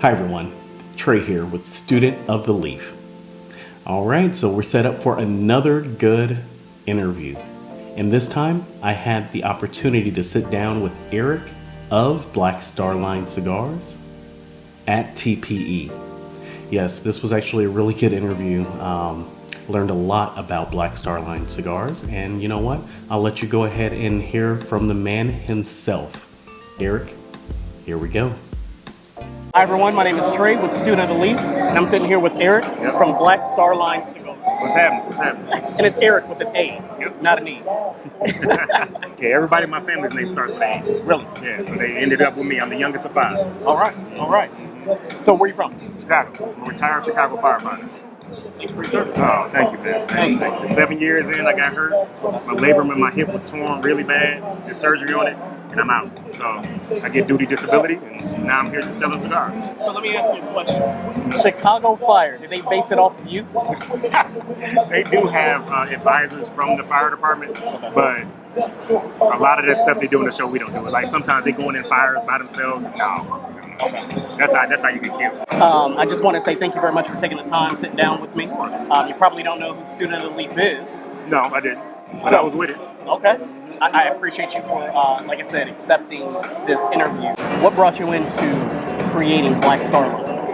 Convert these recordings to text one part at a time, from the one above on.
Hi everyone, Trey here with Student of the Leaf. Alright, so we're set up for another good interview. And this time I had the opportunity to sit down with Aric of Black Star Line Cigars at TPE. Yes, this was actually a really good interview. Learned a lot about Black Star Line Cigars, and you know what? I'll let you go ahead and hear from the man himself. Aric, here we go. Hi everyone, my name is Trey with Student of the Leaf, and I'm sitting here with Aric from Black Star Line Cigars. What's happening? What's happening? And it's Aric with an A, not an E. Yeah, everybody in my family's name starts with an A. Really? Yeah, so they ended up with me. I'm the youngest of 5. All right, all right. So where are you from? Chicago. I'm a retired Chicago firefighter. Thank you for your service. Oh, thank you, man. Thank you. 7 years in, I got hurt. My labrum in my hip was torn really bad. Did surgery on it, and I'm out. So I get duty disability, and now I'm here to sell cigars. So let me ask you a question. Chicago Fire, did they base it off of you? They do have advisors from the fire department, but a lot of that stuff they do in the show, we don't do it. Like sometimes they go in fires by themselves. No. That's how you get killed. I just want to say thank you very much for taking the time, sitting down with me. You probably don't know who Student of the Leaf is. No, I didn't. But I was with it. Okay. I appreciate you for, like I said, accepting this interview. What brought you into creating Black Star Line?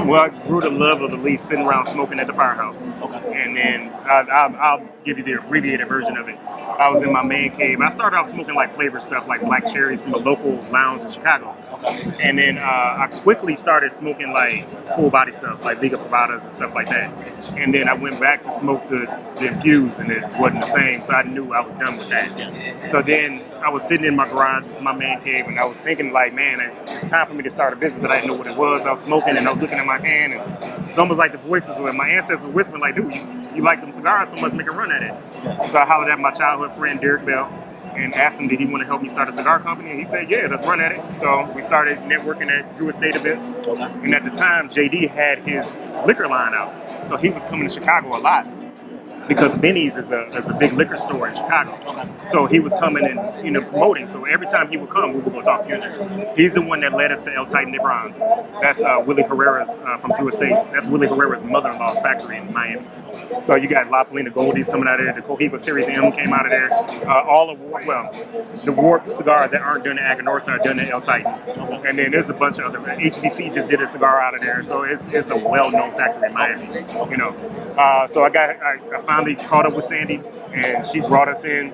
Well, I grew the love of the leaf sitting around smoking at the firehouse. Okay. And then I'll give you the abbreviated version of it. I was in my man cave. I started out smoking like flavor stuff like black cherries from a local lounge in Chicago. Okay. And then I quickly started smoking like full body stuff like Liga Privadas and stuff like that. And then I went back to smoke the infused and it wasn't the same. So I knew I was done with that. Yes. So then I was sitting in my garage, this is my man cave, and I was thinking like, man, it's time for me to start a business, but I didn't know what it was. I was smoking and I was looking at my hand, and it's almost like the voices were, my ancestors whispering like, dude, you like them cigars so much, make a run at it. Yes. So I hollered at my childhood friend, Derek Bell, and asked him, did he want to help me start a cigar company? And he said, yeah, let's run at it. So we started networking at Drew Estate events. Okay. And at the time, JD had his liquor line out. So he was coming to Chicago a lot, because Benny's is a big liquor store in Chicago. Okay. So he was coming and promoting. So every time he would come, we would go talk to him. He's the one that led us to El Titan Bronze. That's Willie Herrera's from Drew Estates. That's Willie Herrera's mother-in-law's factory in Miami. So you got La Polina Goldies coming out of there. The Cohiba Series M came out of there. All of the Warp cigars that aren't done at Aganorsa are done at El Titan. Okay. And then there's a bunch of other. HBC just did a cigar out of there. So it's a well-known factory in Miami. You know. So I finally caught up with Sandy, and she brought us in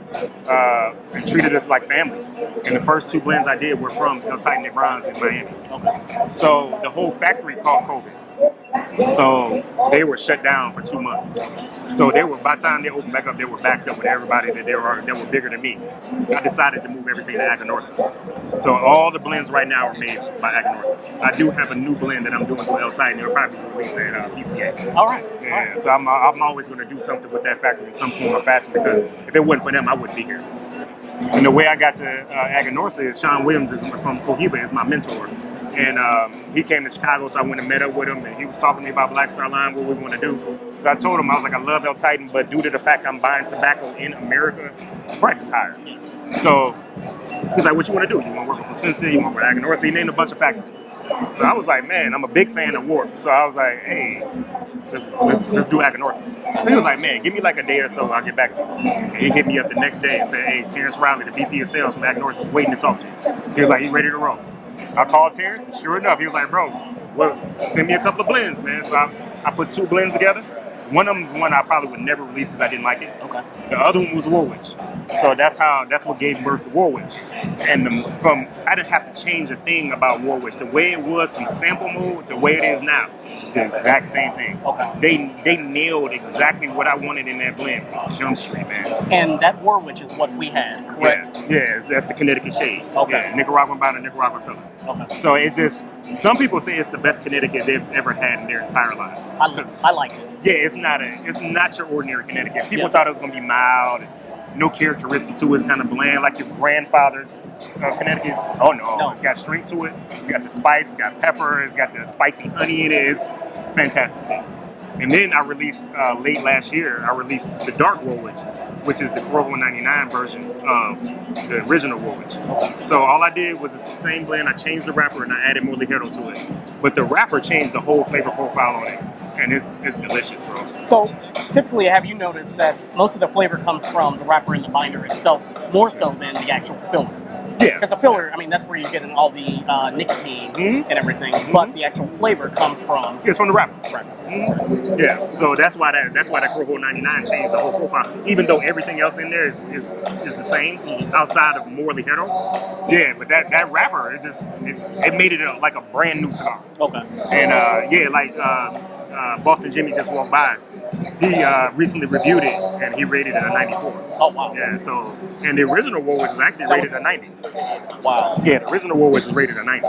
and treated us like family. And the first 2 blends I did were from El Titan Bronze in Miami. Okay. So the whole factory caught COVID. So they were shut down for 2 months. So by the time they opened back up, they were backed up with everybody that were bigger than me. I decided to move everything to Aganorsa. So all the blends right now are made by Aganorsa. I do have a new blend that I'm doing for El Titan. It'll probably be released at PCA. All right. Yeah. All right. So I'm always going to do something with that factory in some form or fashion, because if it wasn't for them, I wouldn't be here. And the way I got to Aganorsa is Sean Williams from Cohiba is my mentor. And he came to Chicago, so I went and met up with him, and he was talking to me about Black Star Line, what we want to do. So I told him, I was like, I love El Titan, but due to the fact I'm buying tobacco in America, the price is higher. So he's like, what you want to do? You want to work with Placencia? You want to work with Aganorsa? He named a bunch of factories. So I was like, man, I'm a big fan of Warp. So I was like, hey, let's do Aganorsa. So he was like, man, give me like a day or so, I'll get back to you. And he hit me up the next day and said, hey, Terrence Riley, the VP of Sales from Aganorsa, is waiting to talk to you. He was like, he's ready to roll. I called Terrence, and sure enough, he was like, bro, well, send me a couple of blends, man. So I put 2 blends together. One of them is one I probably would never release because I didn't like it. Okay. The other one was Warwitch. So that's what gave birth to Warwitch. And I didn't have to change a thing about Warwitch. The way it was from sample mode to the way it is now, it's the exact same thing. Okay. They nailed exactly what I wanted in that blend from Jump Street, man. And that Warwitch is what we had, correct? Yeah, that's the Connecticut shade. Okay. Yeah, Nicaraguan bound and Nicaraguan filler. Okay. So it just, some people say it's the best Connecticut they've ever had in their entire lives. I like it. Yeah, it's not your ordinary Connecticut. People thought it was gonna be mild, no characteristic to it. It's kind of bland, like your grandfather's Connecticut. Oh no, it's got strength to it. It's got the spice. It's got pepper. It's got the spicy honey in it. It's fantastic stuff. And then I released late last year. I released the dark Woolwich, which is the Corojo 99 version of the original Woolwich. So all I did was it's the same blend. I changed the wrapper and I added more ligero to it. But the wrapper changed the whole flavor profile on it, and it's delicious, bro. So typically, have you noticed that most of the flavor comes from the wrapper and the binder itself, more so than the actual filler? Yeah. Because the filler, I mean, that's where you're getting all the nicotine and everything, but the actual flavor comes from... It's from the wrapper. Right. Yeah, so that's why that Corojo 99 changed the whole profile. Even though everything else in there is the same, outside of more ligero. Yeah, but that wrapper, it made it like a brand new cigar. Okay. And Boston Jimmy just walked by. He recently reviewed it and he rated it a 94. Oh wow. Yeah, so and the original Woolwich was actually rated a 90. Wow. Yeah, the original Woolwich was rated a 90.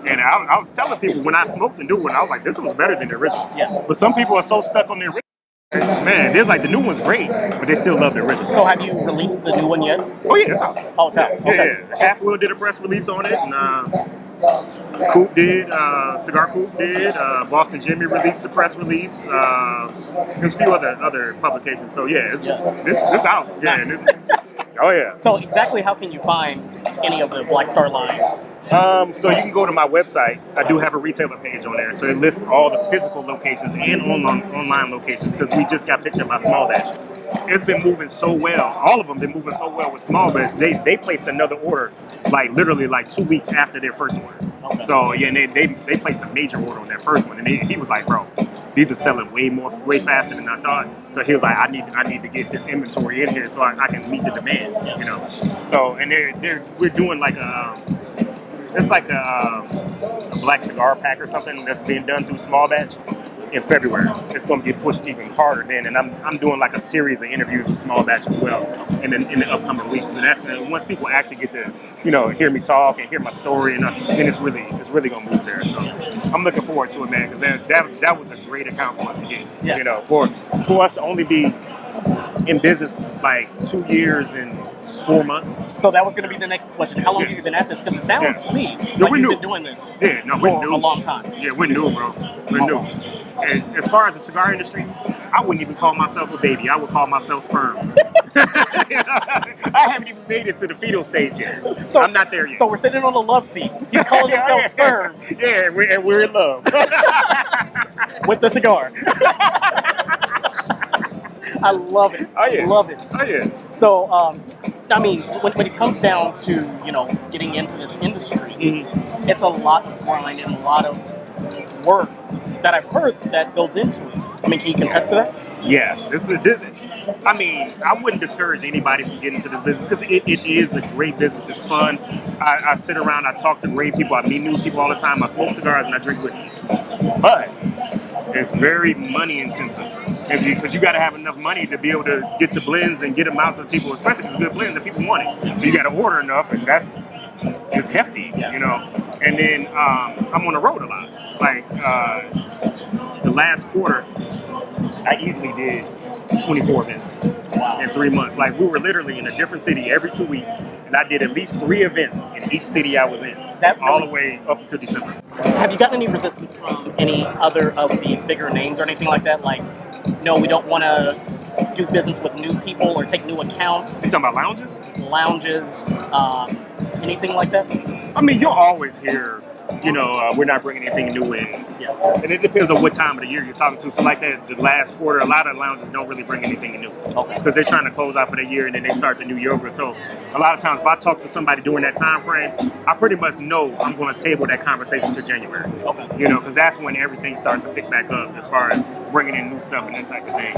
And I was telling people when I smoked the new one, I was like, this one's better than the original. Yes. But some people are so stuck on the original. Man, they're like, the new one's great, but they still love the original. So have you released the new one yet? Oh yeah, it's out. Oh, it's out. Okay. Yeah. Half Wheel did a press release on it, and Coop did, Cigar Coop did, Boston Jimmy released the press release. There's a few other publications. So yeah, it's out. Yeah. Nice. And oh yeah. So exactly how can you find any of the Black Star line? So you can go to my website. I do have a retailer page on there, so it lists all the physical locations and online locations because we just got picked up by Small Batch. It's been moving so well. All of them been moving so well with Small Batch. They placed another order literally 2 weeks after their first order. Okay. So yeah, and they placed a major order on their first one, and he was like, bro, these are selling way faster than I thought. So he was like, I need to get this inventory in here so I can meet the demand. Yes. You know. So and we're doing like it's like a black cigar pack or something that's being done through Small Batch in February. It's going to get pushed even harder then, and I'm doing like a series of interviews with Small Batch as well in the upcoming weeks. So that's once people actually get to hear me talk and hear my story, and then it's really going to move there. So I'm looking forward to it, man, because that was a great account for us to get. Yes. You know, for us to only be in business like 2 years and 4 months. So that was going to be the next question. How long have you been at this? Because it sounds to me like we're you've new. been doing this we're for new. a long time. Yeah, we're new, bro. We're new. And as far as the cigar industry, I wouldn't even call myself a baby. I would call myself sperm. I haven't even made it to the fetal stage yet. So I'm not there yet. So we're sitting on the love seat. He's calling himself sperm. Yeah, and we're in love. With the cigar. I love it. Oh yeah. Love it. Oh yeah. So, I mean, when it comes down to, getting into this industry, it's a lot of grind and a lot of work that I've heard that goes into it. I mean, can you contest to that? Yeah. I mean, I wouldn't discourage anybody from getting into this business because it is a great business. It's fun. I sit around, I talk to great people, I meet new people all the time. I smoke cigars and I drink whiskey. But it's very money intensive because you got to have enough money to be able to get the blends and get them out to people, especially if it's good blends that people want it. So you got to order enough, and it's hefty, Yes. And then I'm on the road a lot. Like the last quarter, I easily did 24 events in 3 months. Like we were literally in a different city every 2 weeks, and I did at least 3 events in each city I was in. All the way up until December. Have you gotten any resistance from any other of the bigger names or anything like that? Like, no, we don't want to do business with new people or take new accounts. You talking about lounges? Lounges, anything like that? I mean, you'll always hear, we're not bringing anything new in. Yeah. And it depends on what time of the year you're talking to. So like that, the last quarter, a lot of lounges don't really bring anything new. Okay. Because they're trying to close out for the year and then they start the new yoga. So a lot of times if I talk to somebody during that time frame, I pretty much know I'm going to table that conversation to January. Okay. Because that's when everything starts to pick back up as far as bringing in new stuff and that type of thing.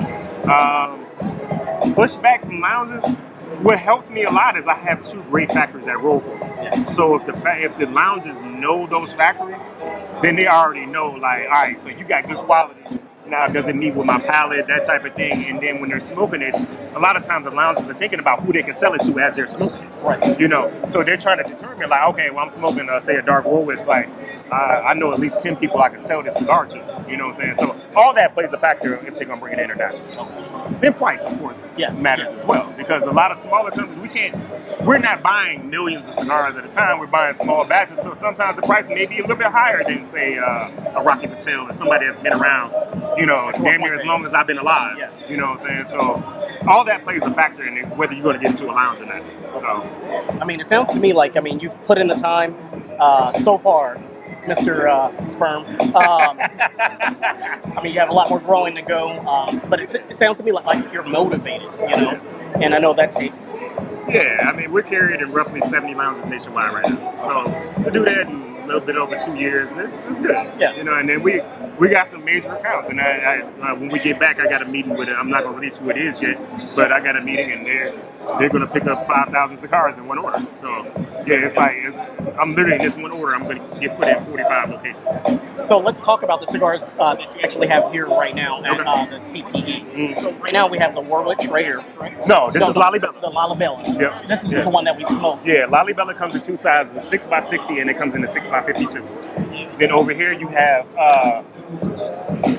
Pushback from lounges, what helps me a lot is I have 2 great factories that roll for me. Yeah. So if the lounges know those factories, then they already know, like, all right, so you got good quality. Now, does it meet with my palate, that type of thing? And then when they're smoking it, a lot of times the lounges are thinking about who they can sell it to as they're smoking it. Right. So they're trying to determine, like, okay, well, I'm smoking, say, a dark Woolwich, like, I know at least 10 people I can sell this cigar to. You know what I'm saying? So all that plays a factor if they're going to bring it in or not. Okay. Then price, of course, matters as well. Because a lot of smaller companies, we're not buying millions of cigars at a time. We're buying small batches. So sometimes the price may be a little bit higher than, say, a Rocky Patel or somebody that's been around you know, damn near as long as I've been alive. Yes. You know what I'm saying? So all that plays a factor in it, whether you're going to get into a lounge or not. So, I mean, it sounds to me like, I mean, you've put in the time so far, Mr. Sperm. I mean, you have a lot more growing to go, but it sounds to me like you're motivated, you know, and I know that takes... yeah, I mean, we're carried in roughly 70 lounges nationwide right now. So to do that in a little bit over 2 years, it's good. Yeah. You know, and then we got some major accounts, and I when we get back, I got a meeting with it. I'm not gonna release who it is yet, but I got a meeting, and they're gonna pick up 5,000 cigars in one order. So yeah, it's like I'm literally in this one order. I'm gonna get put in 45 locations. So let's talk about the cigars that you actually have here right now at the TPE. So right now we have the Warwick right here, correct? No, this is Lalibela. The Lalibela. Yep. This is the one that we smoked. Yeah, Lalibela comes in two sizes, a 6x60 and it comes in a 6x52. Then over here you have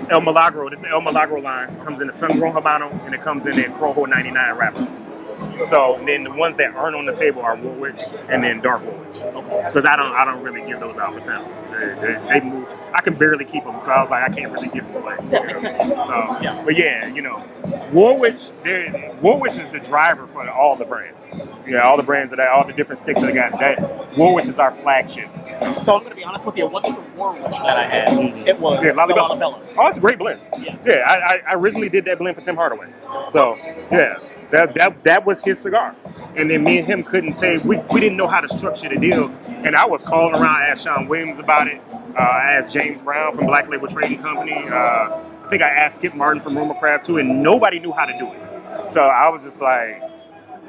El Malagro. This is the El Malagro line. It comes in a sun-grown Habano and it comes in a Crojo 99 wrapper. So then the ones that aren't on the table are Woolwich and then Dark Woolwich. Because I don't really give those out for samples. They move. I can barely keep them, so I was like, I can't really give them away. Yeah, makes sense. So, but yeah, you know, Woolwich is the driver for all the brands. Yeah, all the brands all the different sticks that I got. That Woolwich is our flagship. So I'm going to be honest with you, it wasn't the Warwick that I had. It was the Lalibela. Oh, it's a great blend. Yeah, I originally did that blend for Tim Hardaway. So yeah. That was his cigar. And then me and him couldn't say, we didn't know how to structure the deal. And I was calling around, I asked Sean Williams about it. I asked James Brown from Black Label Trading Company. I think I asked Skip Martin from Roma Craft too, and nobody knew how to do it. So I was just like,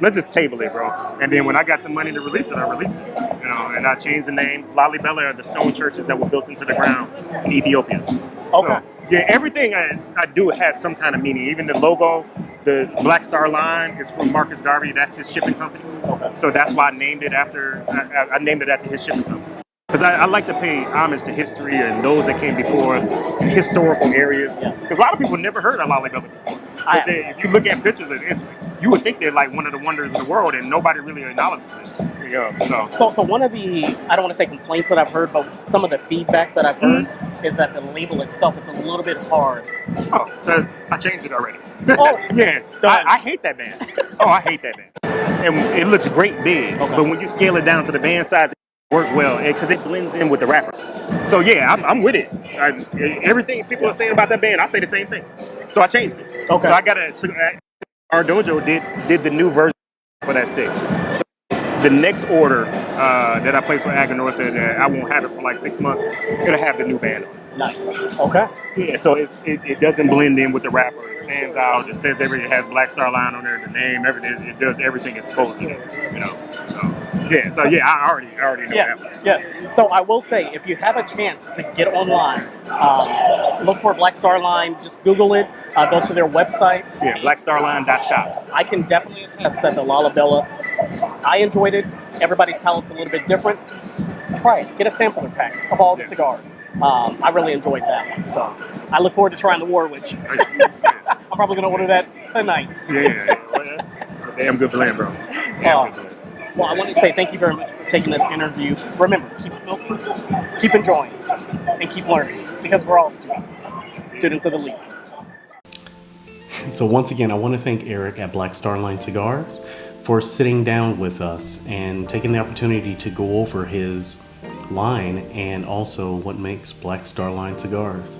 let's just table it, bro. And then when I got the money to release it, I released it. You know, and I changed the name. Lalibela are the stone churches that were built into the ground in Ethiopia. Okay. So, yeah, everything I do has some kind of meaning. Even the logo, the Black Star Line is from Marcus Garvey. That's his shipping company. Okay. So that's why I named it after. I named it after his shipping company. Because I like to pay homage to history and those that came before us, historical areas. Because a lot of people never heard of Lalibela before. But if you look at pictures of it, you would think they're like one of the wonders of the world, and nobody really acknowledges it. So one of the, I don't want to say complaints that I've heard, but some of the feedback that I've heard is that the label itself, it's a little bit hard. Oh, I changed it already. Oh, yeah. I hate that band. Oh, I hate that band. And it looks great big, but when you scale it down to the band size, it works well because it blends in with the wrapper. So yeah, I'm with it. Everything people are saying about that band, I say the same thing. So I changed it. Okay. So I got our dojo did the new version for that stick. So the next order that I placed with Aganor said that I won't have it for like 6 months. It'll have the new band on it. Nice. Okay. Yeah, so it doesn't blend in with the wrapper. It stands out. It says everything. It has Black Star Line on there, the name, everything. It does everything it's supposed to. You know. So yeah, I already know that. Yes. So I will say, if you have a chance to get online, look for Black Star Line. Just Google it. Go to their website. Yeah, blackstarline.shop. I can definitely attest that the Lalibela, I enjoyed it. Everybody's palate's a little bit different. Try it. Get a sampler pack of all the cigars. I really enjoyed that one. So I look forward to trying the Warwick. I'm probably going to order that tonight. Yeah. Damn good blend, bro. Damn good blend. Well, I want to say thank you very much for taking this interview. Remember, keep smoking, keep enjoying, and keep learning, because we're all students of the leaf. So once again, I want to thank Aric at Black Star Line Cigars for sitting down with us and taking the opportunity to go over his line and also what makes Black Star Line Cigars.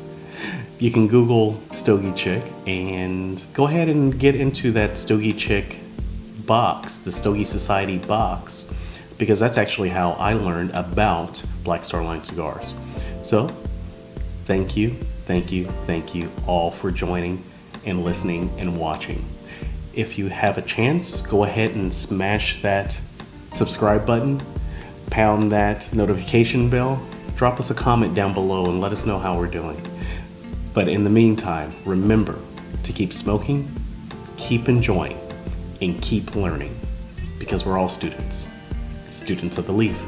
You can Google StogieChik and go ahead and get into that StogieChik box, the Stogie Society box, because that's actually how I learned about Black Star Line Cigars. So thank you all for joining and listening and watching. If you have a chance, go ahead and smash that subscribe button, pound that notification bell, drop us a comment down below and let us know how we're doing. But in the meantime, remember to keep smoking, keep enjoying, and keep learning, because we're all students of the leaf.